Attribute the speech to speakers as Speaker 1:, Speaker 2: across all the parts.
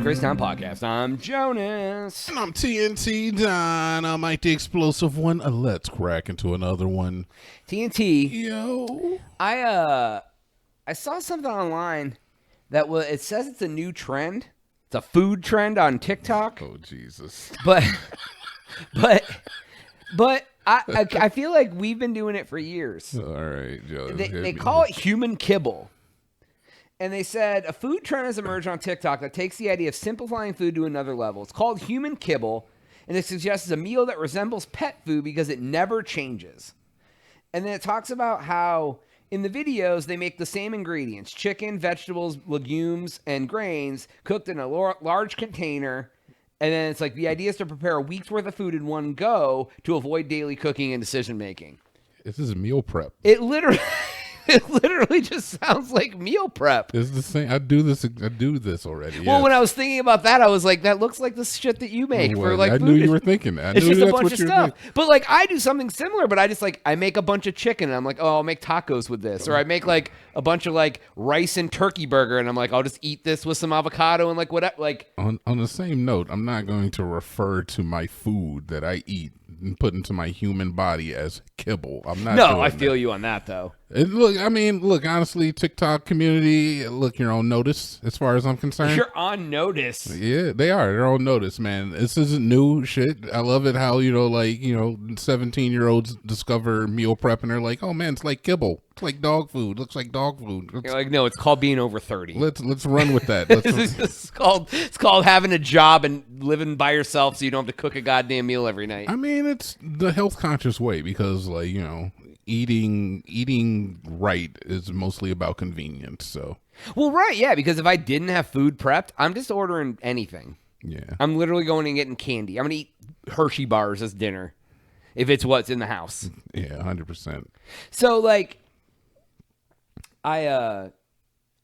Speaker 1: the Crazy Town Podcast. I'm Jonas.
Speaker 2: And I'm TNT Don. I'm Mike the Explosive One. Let's crack into another one.
Speaker 1: TNT.
Speaker 2: Yo.
Speaker 1: I saw something online that it says it's a new trend. It's a food trend on TikTok.
Speaker 2: Oh, Jesus.
Speaker 1: But I feel like we've been doing it for years.
Speaker 2: All right, Joe.
Speaker 1: They call it human kibble. And they said a food trend has emerged on TikTok that takes the idea of simplifying food to another level. It's called human kibble, and it suggests a meal that resembles pet food because it never changes. And then it talks about how in the videos they make the same ingredients: chicken, vegetables, legumes, and grains cooked in a large container. And then it's like the idea is to prepare a week's worth of food in one go to avoid daily cooking and decision making.
Speaker 2: This is meal prep.
Speaker 1: It literally just sounds like meal prep.
Speaker 2: It's the same. I do this already.
Speaker 1: Well, when I was thinking about that, I was like, that looks like the shit that you make for like food.
Speaker 2: I knew you were thinking that.
Speaker 1: It's just a bunch of stuff. But like I do something similar, but I make a bunch of chicken and I'm like, oh, I'll make tacos with this. Or I make like a bunch of like rice and turkey burger and I'm like, I'll just eat this with some avocado and like whatever. Like
Speaker 2: on the same note, I'm not going to refer to my food that I eat and put into my human body as kibble. I'm not.
Speaker 1: No, I feel you on that though.
Speaker 2: Look, honestly, TikTok community, you're on notice as far as I'm concerned.
Speaker 1: You're on notice.
Speaker 2: Yeah, they are. They're on notice, man. This isn't new shit. I love it how, 17-year-olds discover meal prep and they're like, oh man, it's like kibble. It's like dog food. Looks like dog food.
Speaker 1: You're like, no, it's called being over 30.
Speaker 2: Let's run with that.
Speaker 1: It's called having a job and living by yourself so you don't have to cook a goddamn meal every night.
Speaker 2: I mean, it's the health conscious way because eating right is mostly about convenience. So,
Speaker 1: well, right, yeah, because if I didn't have food prepped, I'm just ordering anything.
Speaker 2: Yeah,
Speaker 1: I'm literally going and getting candy. I'm gonna eat Hershey bars as dinner if it's what's in the house.
Speaker 2: Yeah, 100%.
Speaker 1: So like, but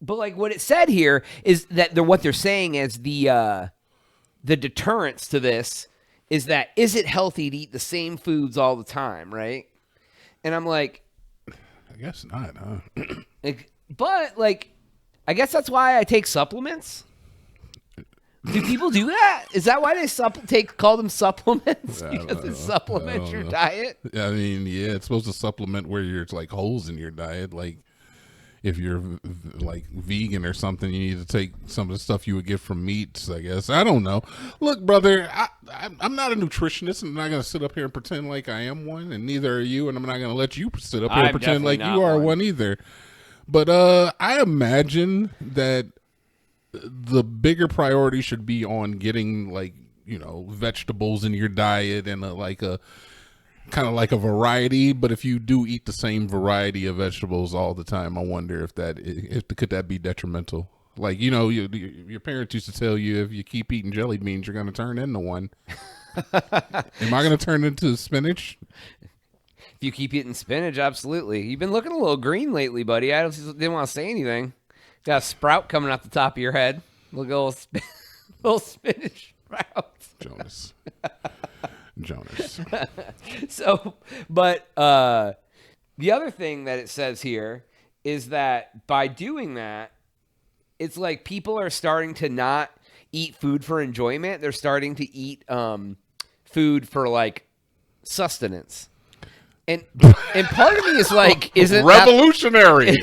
Speaker 1: like what it said here is that what they're saying is the deterrence to this is that is it healthy to eat the same foods all the time, right? And I'm like,
Speaker 2: I guess not, huh?
Speaker 1: But like, I guess that's why I take supplements. Do people do that? Is that why they call them supplements? Because it supplements your diet?
Speaker 2: I mean, yeah, it's supposed to supplement where there's like holes in your diet. Like if you're like vegan or something, you need to take some of the stuff you would get from meats, I guess. I don't know. Look, brother, I'm not a nutritionist. I'm not going to sit up here and pretend like I am one, and neither are you, and I'm not going to let you sit up here and pretend like you are one either. But I imagine that the bigger priority should be on getting like, vegetables in your diet and kind of like a variety. But if you do eat the same variety of vegetables all the time, I wonder if could that be detrimental? Like, your parents used to tell you if you keep eating jelly beans, you're going to turn into one. Am I going to turn into spinach?
Speaker 1: If you keep eating spinach, absolutely. You've been looking a little green lately, buddy. I didn't want to say anything. Got a sprout coming out the top of your head. Look at little spinach sprout.
Speaker 2: Jonas.
Speaker 1: So, but the other thing that it says here is that by doing that, it's like people are starting to not eat food for enjoyment. They're starting to eat food for like sustenance. And part of me is like, isn't
Speaker 2: revolutionary?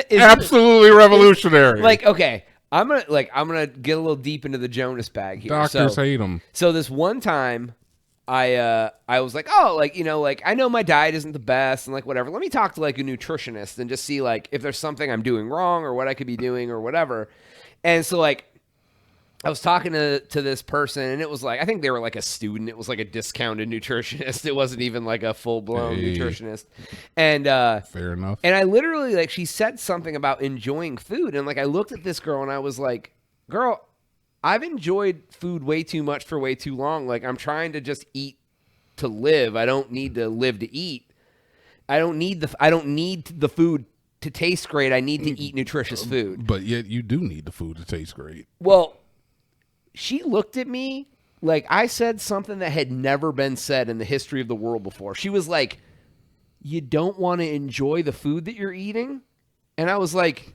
Speaker 2: Absolutely revolutionary.
Speaker 1: Like, okay, I'm gonna get a little deep into the Jonas bag here.
Speaker 2: Doctors hate them.
Speaker 1: So this one time, I was like, oh, like, I know my diet isn't the best and like whatever. Let me talk to like a nutritionist and just see like if there's something I'm doing wrong or what I could be doing or whatever. And so like, I was talking to this person, and it was like, I think they were like a student. It was like a discounted nutritionist. It wasn't even like a full-blown nutritionist. And
Speaker 2: fair enough.
Speaker 1: And I literally, like, she said something about enjoying food. And like, I looked at this girl and I was like, girl, I've enjoyed food way too much for way too long. Like, I'm trying to just eat to live. I don't need to live to eat. I don't need the food to taste great. I need to eat nutritious food.
Speaker 2: But yet you do need the food to taste great.
Speaker 1: Well, she looked at me like I said something that had never been said in the history of the world before. She was like, you don't want to enjoy the food that you're eating? And I was like,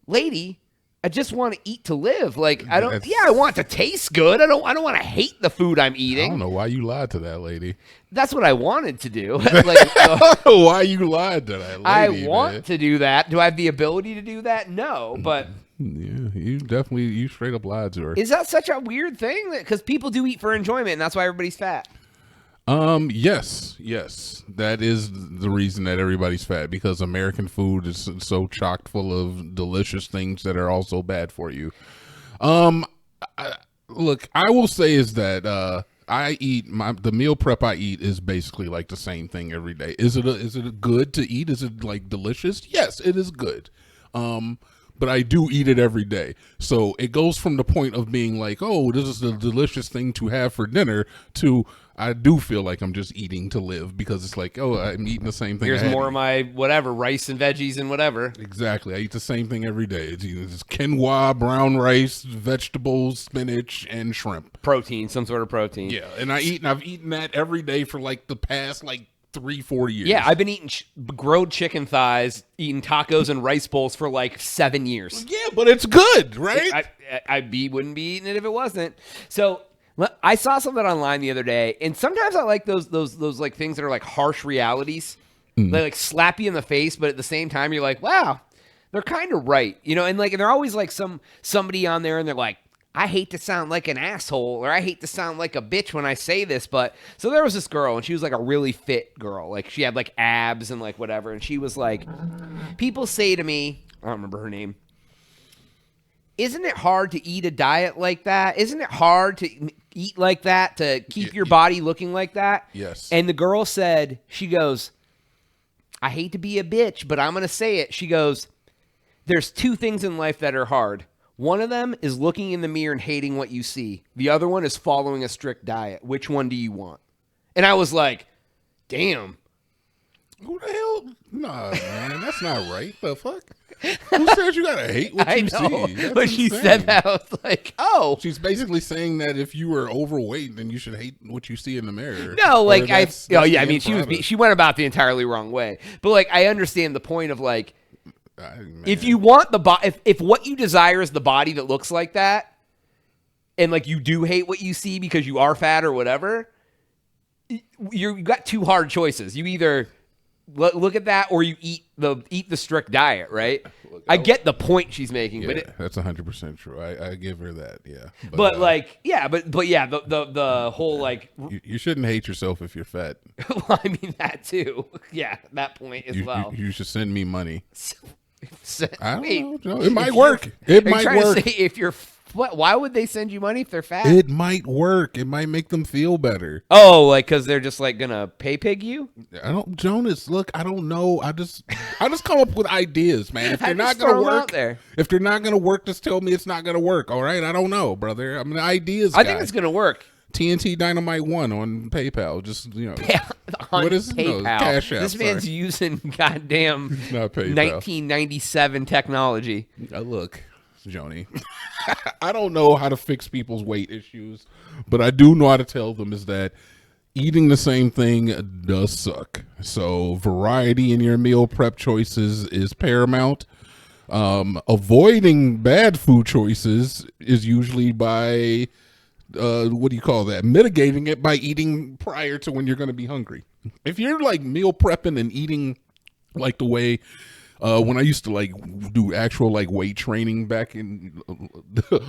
Speaker 1: lady, I just want to eat to live. Like I don't.
Speaker 2: That's-
Speaker 1: Yeah, I want it to taste good. I don't want to hate the food I'm
Speaker 2: I
Speaker 1: eating.
Speaker 2: don't know why you lied to that lady.
Speaker 1: That's what I wanted to do. Like,
Speaker 2: Why you lied to that lady?
Speaker 1: I want
Speaker 2: man.
Speaker 1: to do that. Do I have the ability to do that? No, but
Speaker 2: Yeah, you straight up lied to her.
Speaker 1: is that such a weird thing? Because people do eat for enjoyment, and that's why everybody's fat.
Speaker 2: Yes, that is the reason that everybody's fat, because American food is so chock full of delicious things that are also bad for you. Look, I will say is that I eat the meal prep I eat is basically like the same thing every day. Is it good to eat? Is it like delicious? Yes, it is good. But I do eat it every day. So it goes from the point of being like, oh, this is the delicious thing to have for dinner, to I do feel like I'm just eating to live, because it's like, oh, I'm eating the same thing.
Speaker 1: Here's more of my whatever, rice and veggies and whatever.
Speaker 2: Exactly. I eat the same thing every day. It's either just quinoa, brown rice, vegetables, spinach, and shrimp.
Speaker 1: Protein, some sort of protein.
Speaker 2: Yeah, and I've eaten that every day for like the past 3-4 years.
Speaker 1: Yeah, I've been eating grilled chicken thighs, eating tacos and rice bowls for like 7 years.
Speaker 2: Yeah, but it's good, right?
Speaker 1: Wouldn't be eating it if it wasn't. So I saw something online the other day, and sometimes I like those like things that are like harsh realities. They like slap you in the face, but at the same time you're like, wow, they're kind of right, and they're always like somebody on there, and they're like, I hate to sound like an asshole, or I hate to sound like a bitch when I say this, but so there was this girl, and she was like a really fit girl, like she had like abs and like whatever, and she was like, people say to me, I don't remember her name, isn't it hard to eat a diet like that? Isn't it hard to eat like that, to keep your body looking like that?
Speaker 2: Yes.
Speaker 1: And the girl said, she goes, I hate to be a bitch, but I'm going to say it. She goes, there's 2 things in life that are hard. One of them is looking in the mirror and hating what you see. The other one is following a strict diet. Which one do you want? And I was like, damn.
Speaker 2: Who the hell? Nah, man, that's not right. The fuck? Who said you gotta hate what
Speaker 1: I
Speaker 2: you
Speaker 1: know.
Speaker 2: see? That's
Speaker 1: But she
Speaker 2: insane.
Speaker 1: said that, I was like, oh.
Speaker 2: She's basically saying that if you were overweight, then you should hate what you see in the mirror.
Speaker 1: No, like I mean,
Speaker 2: she
Speaker 1: she went about the entirely wrong way. But like I understand the point of like,
Speaker 2: Man.
Speaker 1: if you want the body, if what you desire is the body that looks like that, and like you do hate what you see because you are fat or whatever, you got 2 hard choices. You either look at that, or you eat the strict diet, right? I get the point she's making,
Speaker 2: Yeah,
Speaker 1: but
Speaker 2: that's 100% true. I give her that. Yeah,
Speaker 1: but the whole like,
Speaker 2: you shouldn't hate yourself if you're fat.
Speaker 1: well, I mean that too. Yeah, that point as well.
Speaker 2: You should send me money. I don't
Speaker 1: Wait,
Speaker 2: know. It might work. It
Speaker 1: Are you
Speaker 2: might
Speaker 1: trying
Speaker 2: work.
Speaker 1: to say if you're why would they send you money if they're fat?
Speaker 2: It might work. It might make them feel better.
Speaker 1: Oh, like because they're just like gonna pay pig you?
Speaker 2: Jonas, look, I don't know. I just come up with ideas, man. If they're not
Speaker 1: just throw
Speaker 2: gonna
Speaker 1: 'em
Speaker 2: work,
Speaker 1: out there.
Speaker 2: if they're not gonna work, just tell me it's not gonna work. All right, I don't know, brother. I'm an ideas
Speaker 1: I
Speaker 2: guy.
Speaker 1: think it's gonna work.
Speaker 2: TNT Dynamite 1 on PayPal. Just
Speaker 1: On
Speaker 2: what is it? No,
Speaker 1: PayPal?
Speaker 2: Cash App,
Speaker 1: This man's
Speaker 2: sorry.
Speaker 1: using goddamn
Speaker 2: not PayPal.
Speaker 1: 1997 technology.
Speaker 2: Look, Joni, I don't know how to fix people's weight issues, but I do know how to tell them is that eating the same thing does suck. So variety in your meal prep choices is paramount. Avoiding bad food choices is usually by what do you call that? Mitigating it by eating prior to when you're going to be hungry. If you're like meal prepping and eating like the way when I used to like do actual like weight training back in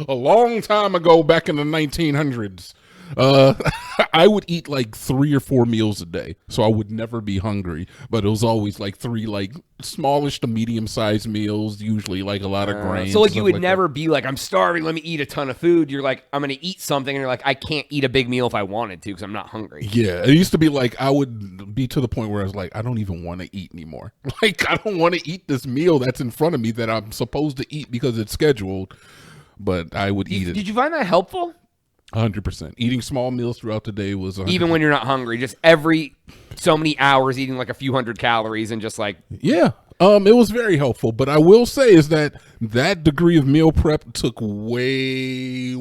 Speaker 2: a long time ago, back in the 1900s, I would eat like 3 or 4 meals a day, so I would never be hungry. But it was always like 3 like smallish to medium sized meals, usually like a lot of grains.
Speaker 1: So like you would
Speaker 2: like
Speaker 1: never be like, I'm starving, let me eat a ton of food. You're like, I'm gonna eat something, and you're like, I can't eat a big meal if I wanted to because I'm not hungry.
Speaker 2: Yeah, it used to be like I would be to the point where I was like, I don't even want to eat anymore. Like I don't want to eat this meal that's in front of me that I'm supposed to eat because it's scheduled, but I would eat it.
Speaker 1: Did you find that helpful?
Speaker 2: 100%. Eating small meals throughout the day was 100%.
Speaker 1: Even when you're not hungry, just every so many hours eating like a few hundred calories and just like,
Speaker 2: yeah. It was very helpful, but I will say is that degree of meal prep took way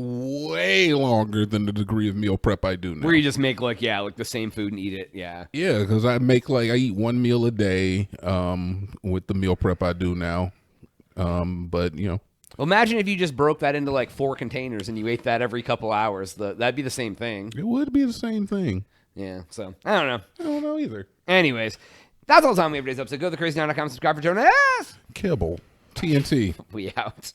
Speaker 2: longer than the degree of meal prep I do now.
Speaker 1: where you just make like the same food and eat it. Yeah.
Speaker 2: Yeah, because I eat 1 meal a day with the meal prep I do now. But
Speaker 1: Well, Well, imagine if you just broke that into like 4 containers and you ate that every couple hours. That'd be the same thing.
Speaker 2: It would be the same thing.
Speaker 1: Yeah, so I don't know.
Speaker 2: I don't know either.
Speaker 1: Anyways, that's all the time we have for today's episode. Go to thecrazytown.com, subscribe for Jonas.
Speaker 2: Kibble. TNT.
Speaker 1: We out.